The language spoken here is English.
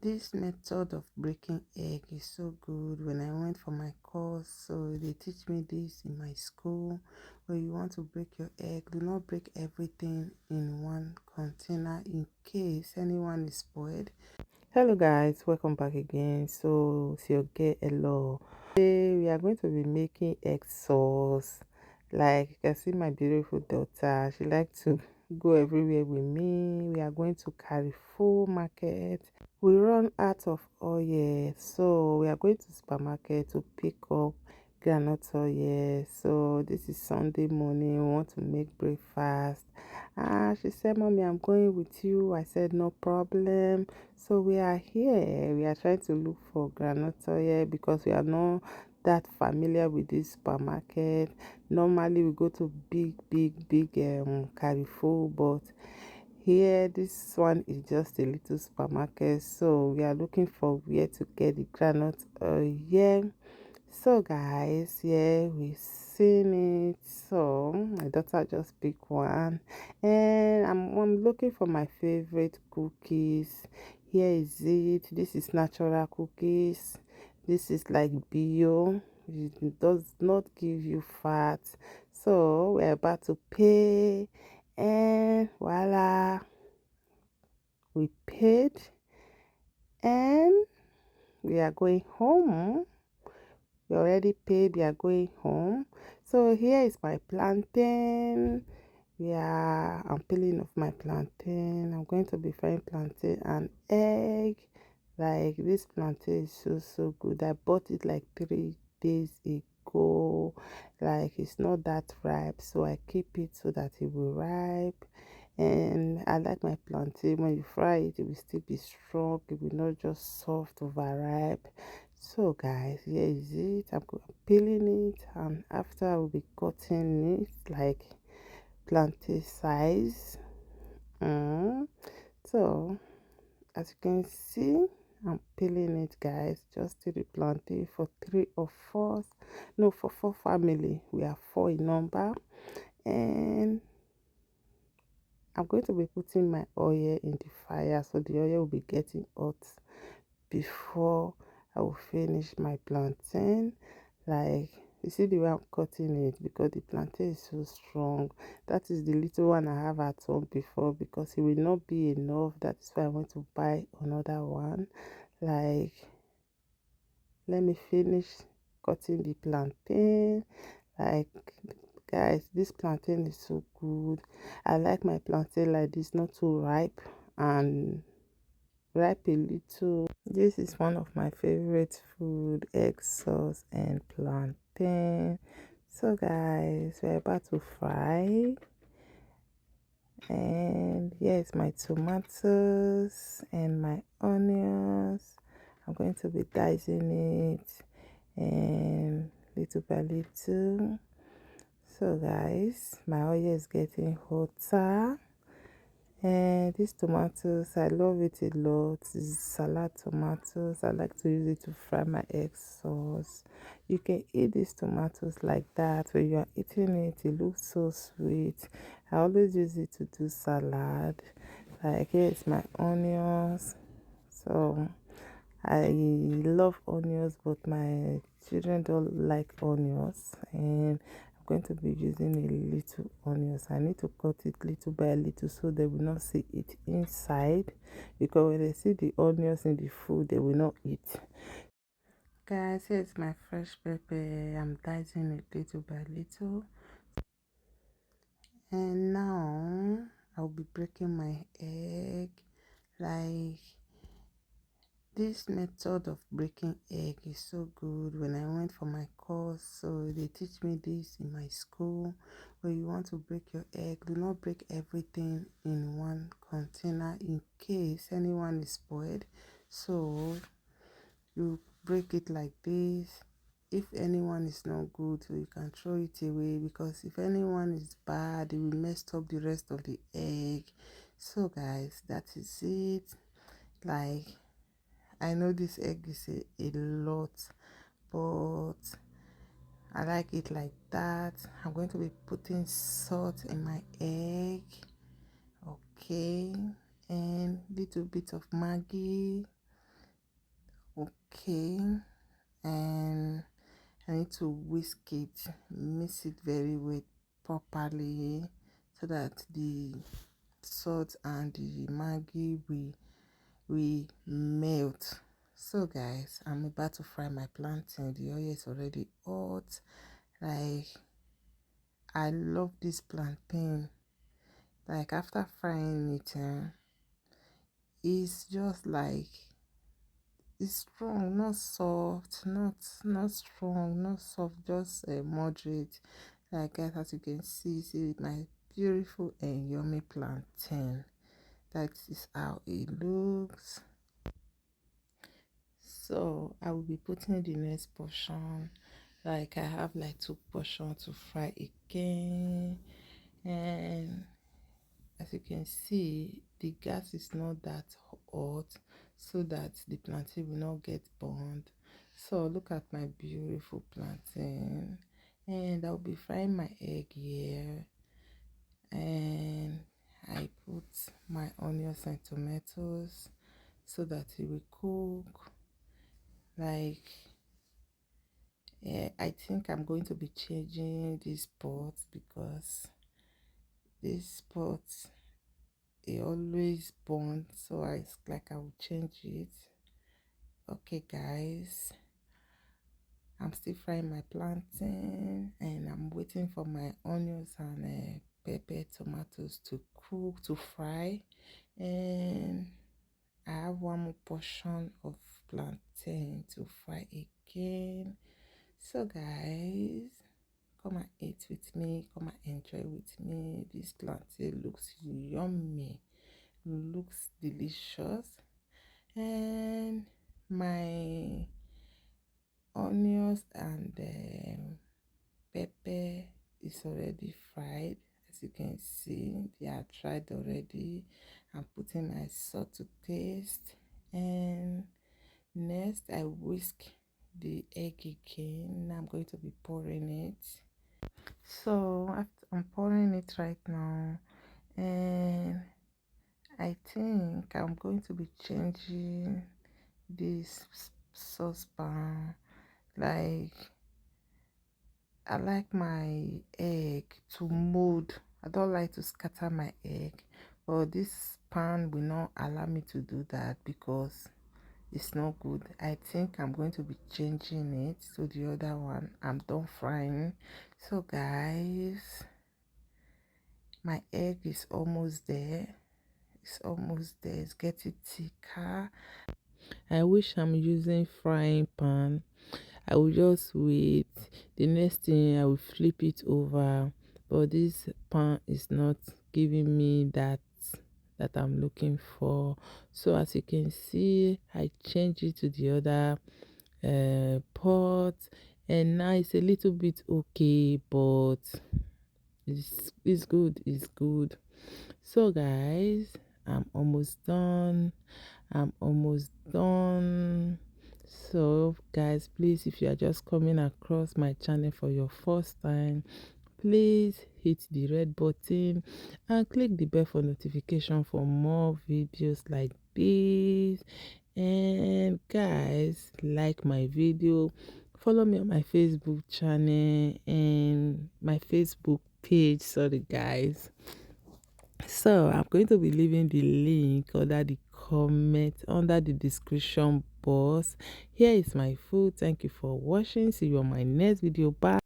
This method of breaking egg is so good. When I went for my course, so they teach me this in my school. When you want to break your egg, do not break everything in one container in case anyone is spoiled. Hello guys, welcome back again. So it's your girl hello. Today we are going to be making egg sauce. Like you can see my beautiful daughter, she likes to go everywhere with me. We are going to Carrefour market. We run out of oil, so we are going to supermarket to pick up groundnut oil. So this is Sunday morning, we want to make breakfast. She said, Mommy, I'm going with you. I said, no problem. So we are here, we are trying to look for groundnut oil because we are not that familiar with this supermarket. Normally we go to big Carrefour, but here this one is just a little supermarket, so we are looking for where to get the groundnut oil. So guys, yeah, we've seen it. So my daughter just picked one, and I'm looking for my favorite cookies. Here is it. This is natural cookies. This is like bio. It does not give you fat. So we're about to pay, and voila, we paid, and we are going home. We already paid, we are going home. So here is my plantain. I'm peeling off my plantain. I'm going to be frying plantain and egg. Like this plantain is so good. I bought it like 3 days ago. Like it's not that ripe, so I keep it so that it will ripe. And I like my plantain, when you fry it, it will still be strong, it will not just soft overripe. So guys, here is it. I'm peeling it, and after I will be cutting it like plantain size. So as you can see, I'm peeling it guys, just the plantain for 3 or 4, no, for 4 family. We are 4 in number, and I'm going to be putting my oil in the fire, so the oil will be getting hot before I will finish my plantain. Like you see the way I'm cutting it, because the plantain is so strong. That is the little one I have at home before, because it will not be enough. That is why I want to buy another one. Like, let me finish cutting the plantain. Like guys, this plantain is so good. I like my plantain like this, not too ripe and ripe a little. This is one of my favorite food, egg sauce and plantain. So guys, we're about to fry, and here's my tomatoes and my onions. I'm going to be dicing it and little by little. So guys, my oil is getting hotter, and these tomatoes, I love it a lot. It's salad tomatoes. I like to use it to fry my egg sauce. You can eat these tomatoes like that. When you are eating it, it looks so sweet. I always use it to do salad. Like here's my onions. So I love onions, but my children don't like onions, and I'm going to be using a little onions. I need to cut it little by little so they will not see it inside, because when they see the onions in the food, they will not eat. Guys, here's my fresh pepper. I'm dicing it little by little, and now I'll be breaking my egg. Like, this method of breaking egg is so good. When I went for my course, so they teach me this in my school. When you want to break your egg, do not break everything in one container in case anyone is spoiled. So you break it like this. If anyone is not good, so you can throw it away, because if anyone is bad, it will mess up the rest of the egg. So guys, that is it. Like, I know this egg is a lot, but I like it like that. I'm going to be putting salt in my egg, okay, and little bit of Maggi. okay, and I need to whisk it, mix it very well properly so that the salt and the maggi will melt. So guys, I'm about to fry my plantain. The oil is already hot. Like, I love this plantain. Like, after frying it, it's just like, it's strong, not soft, not strong, not soft, just moderate. Like, guys, as you can see my beautiful and yummy plantain. That is how it looks. So I will be putting the next portion. Like, I have like 2 portions to fry again, and as you can see, the gas is not that hot, so that the plantain will not get burned. So look at my beautiful plantain, and I'll be frying my egg here, and I put my onions and tomatoes so that it will cook. Like, I think I'm going to be changing this pot because this pot, it always burns, so it's like I will change it. Okay guys, I'm still frying my plantain, and I'm waiting for my onions and pepper, tomatoes to cook, to fry. And I have 1 more portion of plantain to fry again. So guys, come and eat with me, come and enjoy with me. This plantain looks yummy, looks delicious, and my onions and pepper is already fried. As you can see, they are dried already. I'm putting my salt to taste, and next I whisk the egg again. Now I'm going to be pouring it. So after I'm pouring it right now, and I think I'm going to be changing this saucepan. Like, I like my egg to mold. I don't like to scatter my egg, but this pan will not allow me to do that because it's not good. I think I'm going to be changing it to the other one. I'm done frying. So guys, my egg is almost there. It's almost there. It's getting thicker. I wish I'm using frying pan. I will just wait. The next thing, I will flip it over, but this pan is not giving me that I'm looking for. So as you can see, I change it to the other pot, and now it's a little bit okay, but it's good, it's good. So guys, I'm almost done. So guys, please, if you are just coming across my channel for your first time, please hit the red button and click the bell for notification for more videos like this. And guys, like my video, follow me on my Facebook channel and my Facebook page. Sorry guys. So I'm going to be leaving the link under the comment under the description box. Here is my food. Thank you for watching. See you on my next video. Bye.